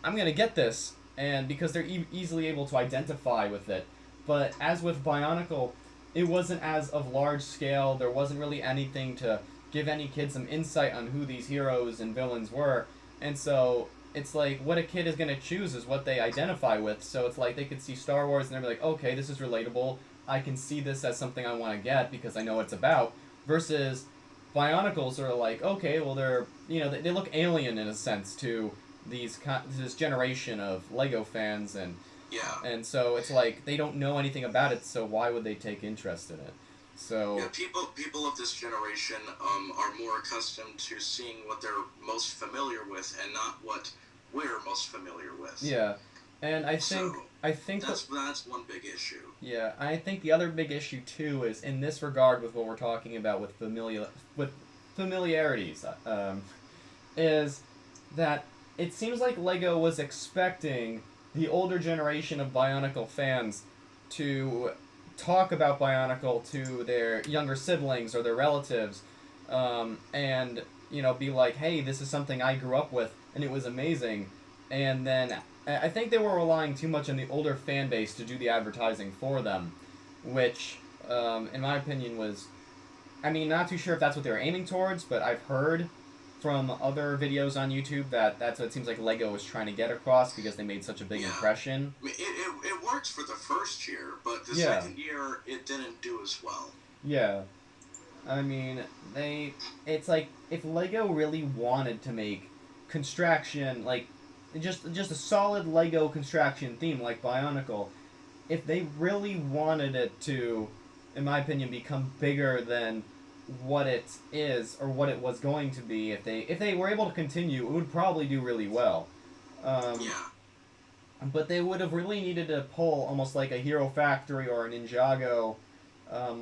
I'm gonna get this, and because they're easily able to identify with it. But as with Bionicle, it wasn't as of large scale. There wasn't really anything to give any kid some insight on who these heroes and villains were, and so it's like what a kid is gonna choose is what they identify with. So it's like they could see Star Wars and they're like, okay, this is relatable. I can see this as something I want to get because I know what it's about. Versus Bionicles are like, okay, well they look alien in a sense to this generation of Lego fans, Yeah. and so it's like they don't know anything about it, so why would they take interest in it? Yeah, So people of this generation are more accustomed to seeing what they're most familiar with and not what we're most familiar with. yeah, and So I think that's one big issue. yeah, I think the other big issue too is in this regard with what we're talking about with familiarities, is that it seems like Lego was expecting the older generation of Bionicle fans to talk about Bionicle to their younger siblings or their relatives, and be like, "Hey, this is something I grew up with, and it was amazing." And then I think they were relying too much on the older fan base to do the advertising for them, which, in my opinion, was, I mean, not too sure if that's what they were aiming towards, but I've heard from other videos on YouTube that that's what it seems like Lego was trying to get across because they made such a big Yeah. impression. I mean, it worked for the first year, but the Yeah, second year it didn't do as well. yeah. I mean, it's like if Lego really wanted to make construction like just a solid Lego construction theme like Bionicle, if they really wanted it to, in my opinion, become bigger than what it is or what it was going to be, if they were able to continue, it would probably do really well. Um, Yeah. but they would have really needed to pull almost like a Hero Factory or a Ninjago,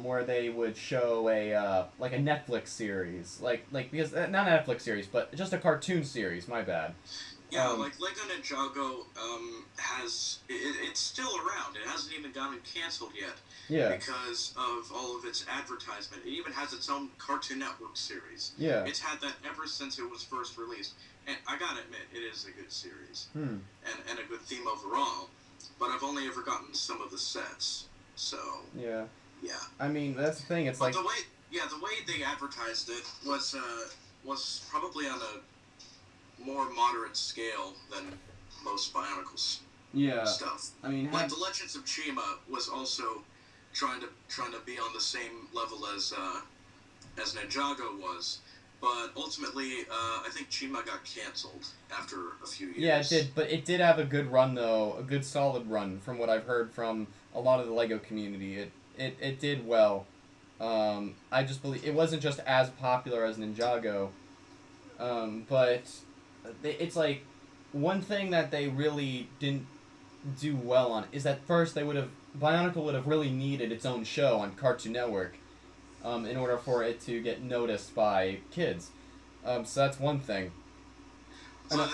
where they would show a like a Netflix series, like because not a Netflix series, but just a cartoon series. My bad. Yeah, Um, like Lego Ninjago it's still around. It hasn't even gotten canceled yet yeah, because of all of its advertisement. It even has its own Cartoon Network series. yeah. It's had that ever since it was first released. And I gotta admit, it is a good series Hmm. and a good theme overall. But I've only ever gotten some of the sets. So, Yeah. yeah. I mean, that's the thing. It's But like, the way they advertised it was probably on a more moderate scale than most Bionicles yeah. stuff. I mean, Like the Legends of Chima was also trying to be on the same level as Ninjago was, but ultimately I think Chima got canceled after a few yeah, it years. did, but it did have a good run though, a good solid run from what I've heard from a lot of the Lego community. It did well. I just believe it wasn't just as popular as Ninjago, but it's like one thing that they really didn't do well on is that first they would have Bionicle would have really needed its own show on Cartoon Network, in order for it to get noticed by kids. So that's one thing. And So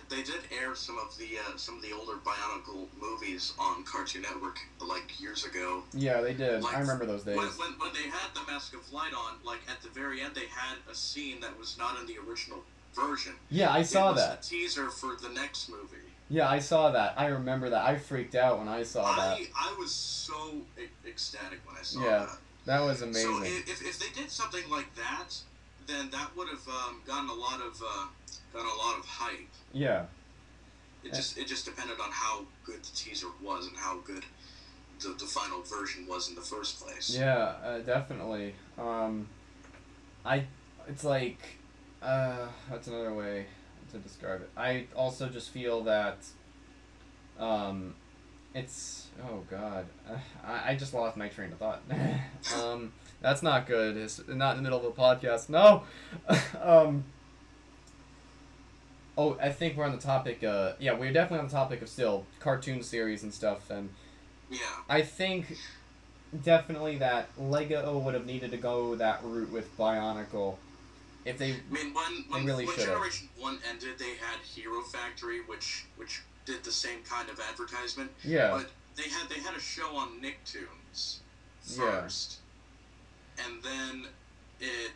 they did air some of the older Bionicle movies on Cartoon Network like years ago. yeah, they did. I Like remember those days. when they had the Mask of Light on, like at the very end, they had a scene that was not in the original version. Yeah, I It saw was that. a teaser for the next movie. Yeah, I saw that. I remember that. I freaked out when I saw that. I was so ecstatic when I saw Yeah, that. that was So amazing. if they did something like that, then that would have gotten a lot of hype. Yeah. It just depended on how good the teaser was and how good the final version was in the first place. Yeah, definitely. I it's like that's another way to describe it. I also just feel that um it's oh god. I just lost my train of thought. That's not good. It's not in the middle of a podcast. No. um Oh, I think we're on the topic. Yeah, we're definitely on the topic of still cartoon series and stuff. And Yeah. I think definitely that Lego would have needed to go that route with Bionicle if they I mean, they really when should have. Generation One ended, they had Hero Factory, which did the same kind of advertisement, Yeah, but they had a show on Nicktoons yeah, first, and then it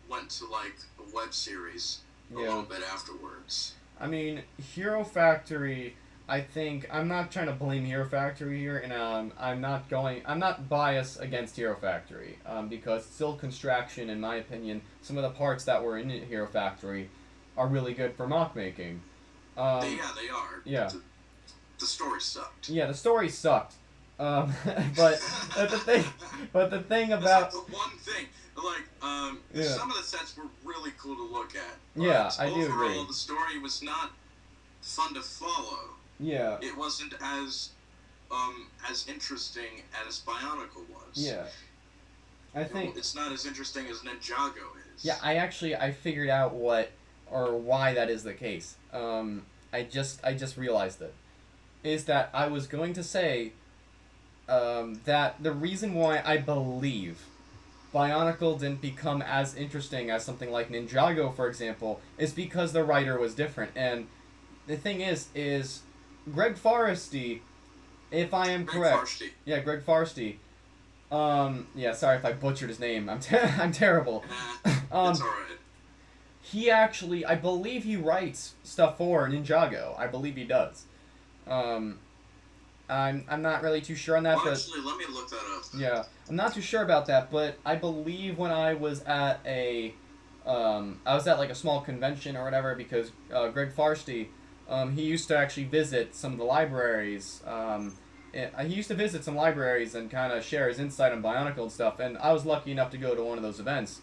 went to like a web series a yeah. little bit afterwards. I mean, Hero Factory. I think I'm not trying to blame Hero Factory here, and I'm not biased against Hero Factory, because Silk Construction, in my opinion, some of the parts that were in Hero Factory are really good for mock making. They are. Yeah. The story sucked. Yeah, the story sucked. Um, but but the thing, but the thing That's about like the one thing. Like, Yeah. some of the sets were really cool to look at. But Yeah, I do overall, agree. the story was not fun to follow. Yeah, It wasn't as interesting as Bionicle was. yeah, I think It's not as interesting as Ninjago is. yeah, I figured out what or why that is the case. I just realized it is that I was going to say that the reason why I believe Bionicle didn't become as interesting as something like Ninjago, for example, is because the writer was different. And the thing is Greg Farsty, if I am correct, Farsty. yeah, Greg Farsty. Yeah, sorry if I butchered his name. I'm terrible. It's alright. He actually, I believe he writes stuff for Ninjago. I believe he does. I'm not really too sure on that, Well, but actually, let me look that up. yeah, I'm not too sure about that. But I believe when I was at like a small convention or whatever, because Greg Farsty, he used to actually visit some of the libraries. He used to visit some libraries and kind of share his insight on Bionicle and stuff. And I was lucky enough to go to one of those events,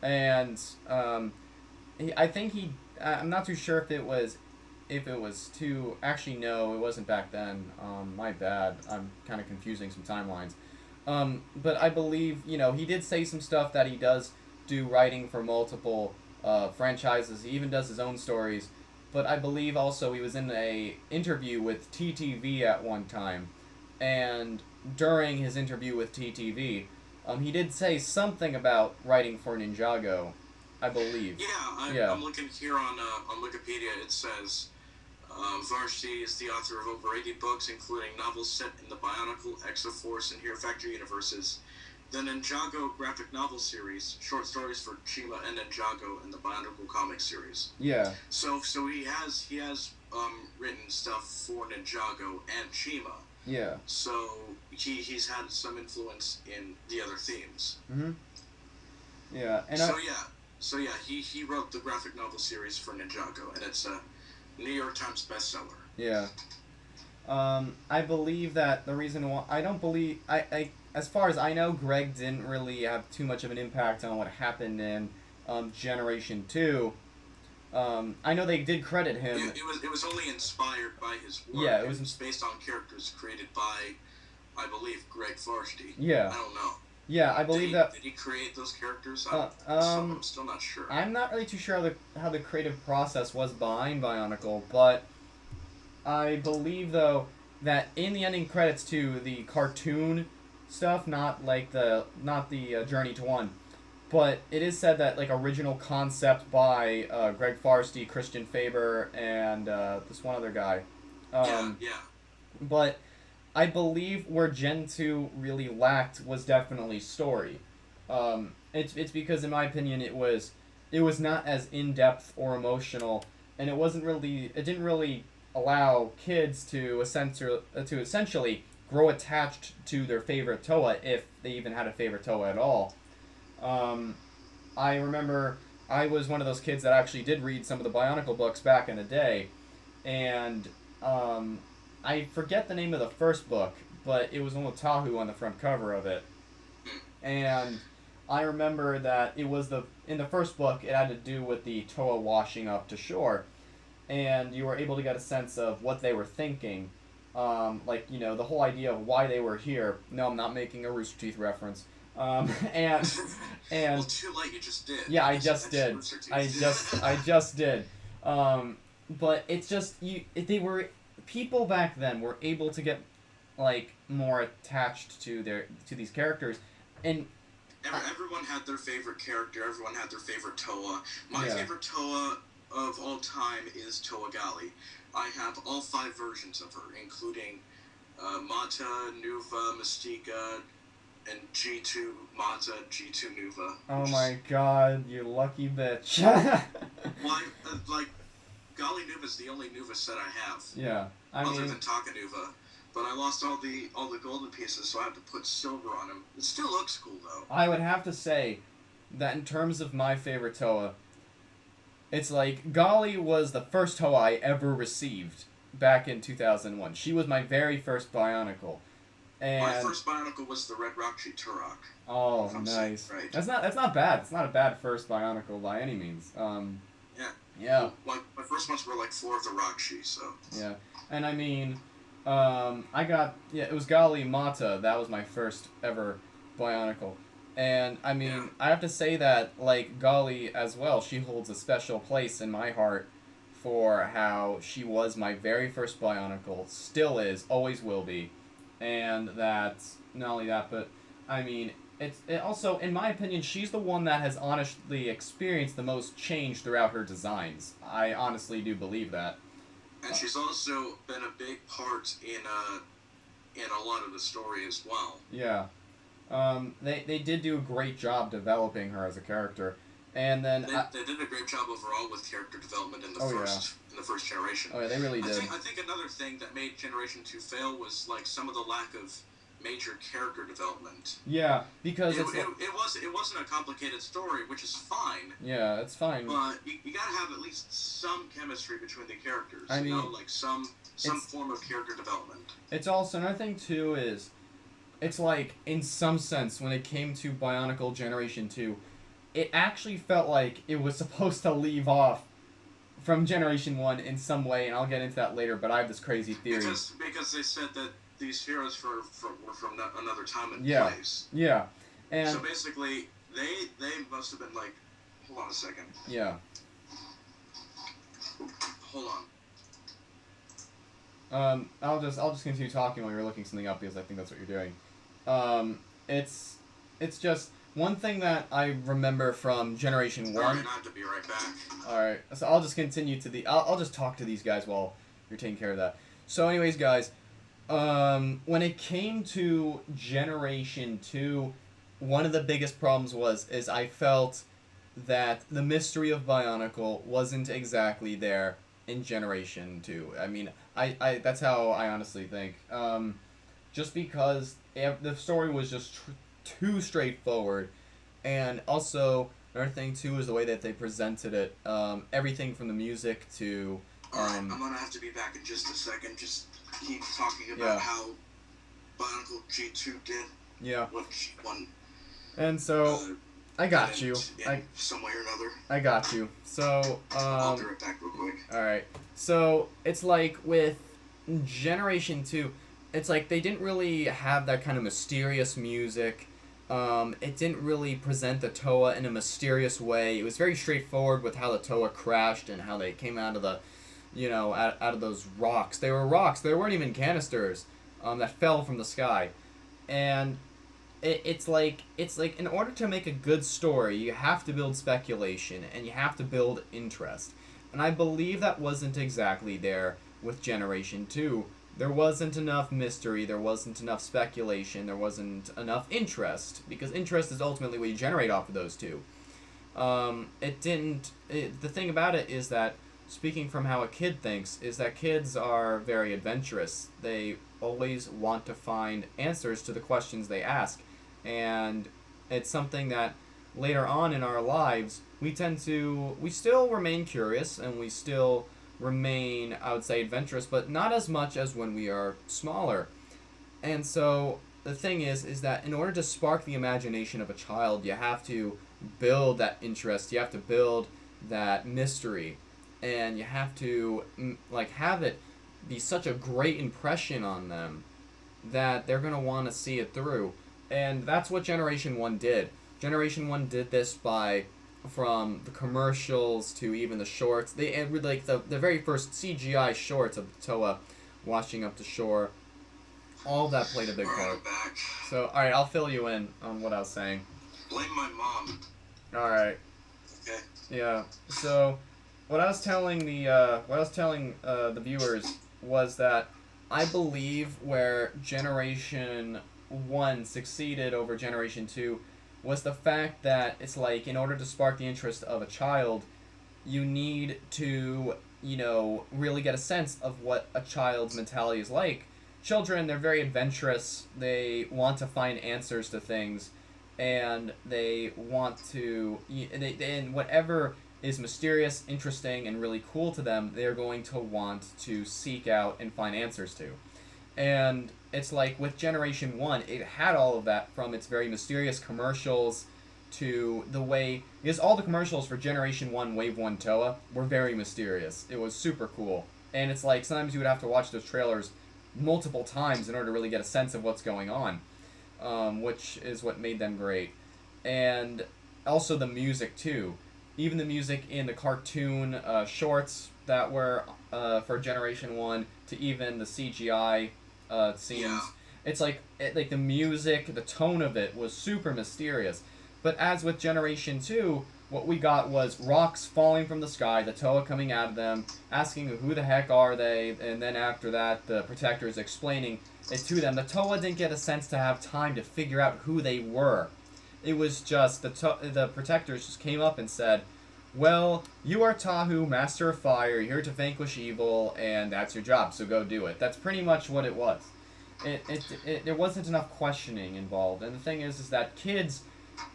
and I think I'm not too sure if it was too. Actually, no, it wasn't back then. My bad. I'm kind of confusing some timelines. But I believe he did say some stuff that he does do writing for multiple franchises. He even does his own stories. But I believe also he was in a interview with TTV at one time, and during his interview with TTV, he did say something about writing for Ninjago, I believe. Yeah, I'm looking here on Wikipedia. It says Varsity is the author of over 80 books, including novels set in the Bionicle, Exoforce, and Hero Factory universes, the Ninjago graphic novel series, short stories for Chima and Ninjago, and the Bionicle comic series. Yeah. So he has written stuff for Ninjago and Chima. Yeah. So he's had some influence in the other themes. Mhm. Yeah, and So he wrote the graphic novel series for Ninjago, and it's a New York Times bestseller. Yeah. I believe that the reason why I don't believe as far as I know, Greg didn't really have too much of an impact on what happened in Generation 2. I know they did credit him. It was only inspired by his work. Yeah, it was based on characters created by, I believe, Greg Farsty. Yeah. I don't know. Yeah, I believe that. Did he create those characters? I'm still not sure. I'm not really too sure how the creative process was behind Bionicle, but I believe though that in the ending credits to the cartoon stuff, not the Journey to One, but it is said that like original concept by Greg Farsty, Christian Faber, and this one other guy. Yeah. But I believe where Gen 2 really lacked was definitely story. It's because in my opinion it was not as in depth or emotional, and it didn't really allow kids to essentially grow attached to their favorite Toa if they even had a favorite Toa at all. I remember I was one of those kids that actually did read some of the Bionicle books back in the day, and I forget the name of the first book, but it was one with Tahu on the front cover of it. And I remember that it was in the first book, it had to do with the Toa washing up to shore. And you were able to get a sense of what they were thinking. The whole idea of why they were here. No, I'm not making a Rooster Teeth reference. And Well, too late, you just did. Yeah, I just did. I just did. But it's just people back then were able to get like more attached to these characters, and everyone had their favorite character. Everyone had their favorite Toa. My Yeah. favorite Toa of all time is Toa Gali. I have all 5 versions of her, including Mata, Nuva, Mystica, and G2 Mata, G2 Nuva. oh my god, you lucky bitch. Why, Gali Nuva's the only Nuva set I have, Yeah, I other mean, than Taka Nuva. But I lost all the golden pieces, so I had to put silver on him. It still looks cool though. I would have to say that in terms of my favorite Toa, it's like Gali was the first Toa I ever received back in 2001. She was my very first Bionicle. And My first Bionicle was the Red Rockshi Turok. oh, if I'm saying nice. it right. That's not bad. It's not a bad first Bionicle by any means. Yeah. Yeah. My first ones were like 4 of the Rockshi, so. Yeah. And I mean, it was Gali Mata. That was my first ever Bionicle. And I mean, Yeah. I have to say that like Gali as well, she holds a special place in my heart for how she was my very first Bionicle, still is, always will be. And that not only that, but I mean, it also, in my opinion, she's the one that has honestly experienced the most change throughout her designs. I honestly do believe that. And she's also been a big part in a lot of the story as well. Yeah. They did do a great job developing her as a character, and then They did a great job overall with character development in the first generation. Oh yeah, they really did. I think another thing that made Generation 2 fail was like some of the lack of major character development. Yeah, because it wasn't a complicated story, which is fine. Yeah, it's fine. But you gotta have at least some chemistry between the characters. I mean, like some form of character development. It's also another thing too is, it's like in some sense when it came to Bionicle Generation 2, it actually felt like it was supposed to leave off from Generation 1 in some way, and I'll get into that later. But I have this crazy theory. Because they said that these heroes were from another time and Yeah. place. Yeah, and So basically, they must have been like, hold on a second. yeah. Hold on. I'll just continue talking while you're looking something up because I think that's what you're doing. It's just one thing that I remember from Generation 1. Alright, I have to be right back. Alright, so I'll just continue to I'll just talk to these guys while you're taking care of that. So anyways, guys, when it came to Generation 2, one of the biggest problems is I felt that the mystery of Bionicle wasn't exactly there in Generation 2. I mean, I that's how I honestly think. Just because the story was just too straightforward, and also another thing too is the way that they presented it. Everything from the music to. Alright, I'm gonna have to be back in just a second. Just keep talking about how Bionicle G2 did what G1. And so, I got you. Some way or another. I got you. So, I'll be right back real quick. Alright. So, it's like with Generation 2, it's like they didn't really have that kind of mysterious music. It didn't really present the Toa in a mysterious way. It was very straightforward with how the Toa crashed and how they came out of the, out of those rocks. They were rocks. They weren't even canisters that fell from the sky. And it's like in order to make a good story, you have to build speculation and you have to build interest. And I believe that wasn't exactly there with Generation 2. There wasn't enough mystery, there wasn't enough speculation, there wasn't enough interest, because interest is ultimately what you generate off of those two. The thing about it is that, speaking from how a kid thinks, is that kids are very adventurous. They always want to find answers to the questions they ask. And it's something that later on in our lives, we still remain curious, and we still remain, I would say, adventurous, but not as much as when we are smaller. And so the thing is that in order to spark the imagination of a child, you have to build that interest, you have to build that mystery, and you have to have it be such a great impression on them that they're going to want to see it through. And that's what Generation 1 did. Generation 1 did this from the commercials to even the shorts. They like the very first CGI shorts of Toa washing up to shore. All that played a big part. I'm back. So, alright, I'll fill you in on what I was saying. Blame my mom. Alright. Okay. Yeah. So, what I was telling the viewers was that I believe where Generation 1 succeeded over Generation 2 was the fact that it's like, in order to spark the interest of a child, you need to really get a sense of what a child's mentality is like. Children, they're very adventurous. They want to find answers to things, and they want to, and whatever is mysterious, interesting, and really cool to them, they're going to want to seek out and find answers to. And it's like with Generation 1, it had all of that, from its very mysterious commercials to the way, because all the commercials for Generation 1 Wave 1 Toa were very mysterious. It was super cool. And it's like sometimes you would have to watch those trailers multiple times in order to really get a sense of what's going on, which is what made them great. And also the music too. Even the music in the cartoon shorts that were for Generation 1 to even the CGI scenes. Yeah. It's like the music, the tone of it was super mysterious. But as with Generation 2, what we got was rocks falling from the sky, the Toa coming out of them, asking who the heck are they, and then after that, the Protectors explaining it to them. The Toa didn't get a sense to have time to figure out who they were. It was just, the Protectors just came up and said, well, you are Tahu, Master of Fire, you're here to vanquish evil, and that's your job, so go do it. That's pretty much what it was. There wasn't enough questioning involved, and the thing is that kids,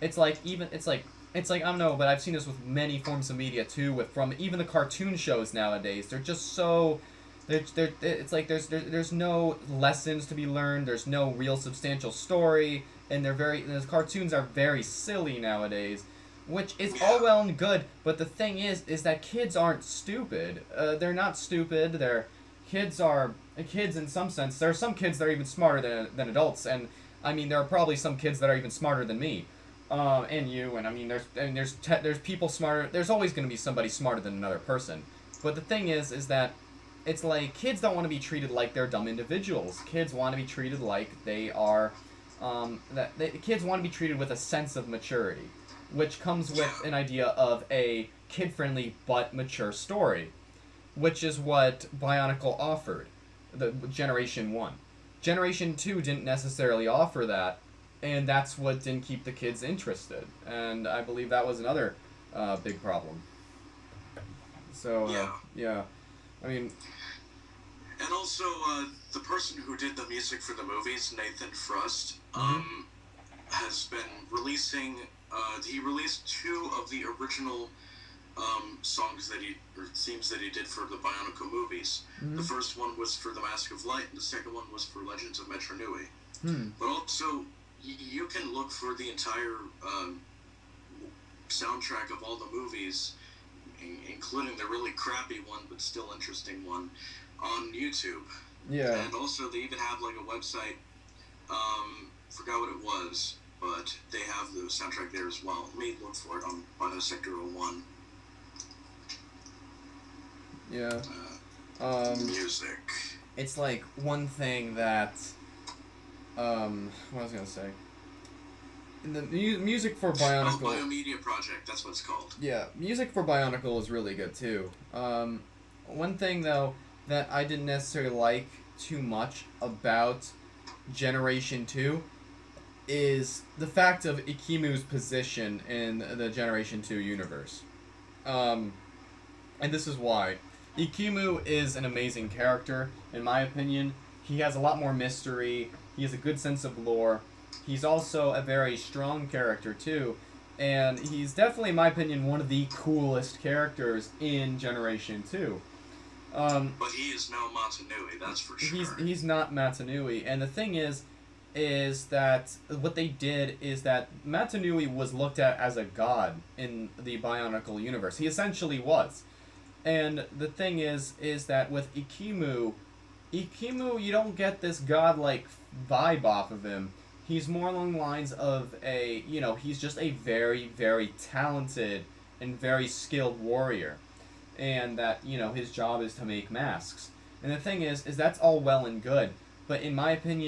it's like I don't know, but I've seen this with many forms of media too, from even the cartoon shows nowadays. They're just so, it's like there's no lessons to be learned. There's no real substantial story, and the cartoons are very silly nowadays, which is all well and good. But the thing is that kids aren't stupid. They're not stupid. Kids in some sense. There are some kids that are even smarter than adults, and I mean there are probably some kids that are even smarter than me. And you, and I mean, there's people smarter. There's always going to be somebody smarter than another person. But the thing is that it's like kids don't want to be treated like they're dumb individuals. Kids want to be treated like they are. Kids want to be treated with a sense of maturity, which comes with an idea of a kid-friendly but mature story, which is what Bionicle offered. The Generation 1, Generation 2 didn't necessarily offer that. And that's what didn't keep the kids interested. And I believe that was another big problem. So, yeah. I mean... And also, the person who did the music for the movies, Nathan Frost, has been releasing... he released 2 of the original songs or themes that he did for the Bionicle movies. The first one was for The Mask of Light, and the second one was for Legends of Metro Nui. But also... You can look for the entire soundtrack of all the movies, including the really crappy one but still interesting one, on YouTube. Yeah. And also they even have like a website, forgot what it was, but they have the soundtrack there as well. Let me look for it on Biosector 01. Yeah. Music. It's like one thing that... what was I gonna say? The music for Bionicle... Oh, Biomedia Project, that's what it's called. Yeah, music for Bionicle is really good, too. One thing, though, that I didn't necessarily like too much about Generation 2 is the fact of Ikimu's position in the Generation 2 universe. And this is why. Ikimu is an amazing character, in my opinion. He has a lot more mystery. He has a good sense of lore. He's also a very strong character, too. And he's definitely, in my opinion, one of the coolest characters in Generation 2. But he is no Matanui, that's for sure. He's not Matanui. And the thing is that what they did is that Matanui was looked at as a god in the Bionicle universe. He essentially was. And the thing is that with Ikimu, you don't get this godlike vibe off of him. He's more along the lines of he's just a very, very talented and very skilled warrior. And that, his job is to make masks. And the thing is that's all well and good. But in my opinion,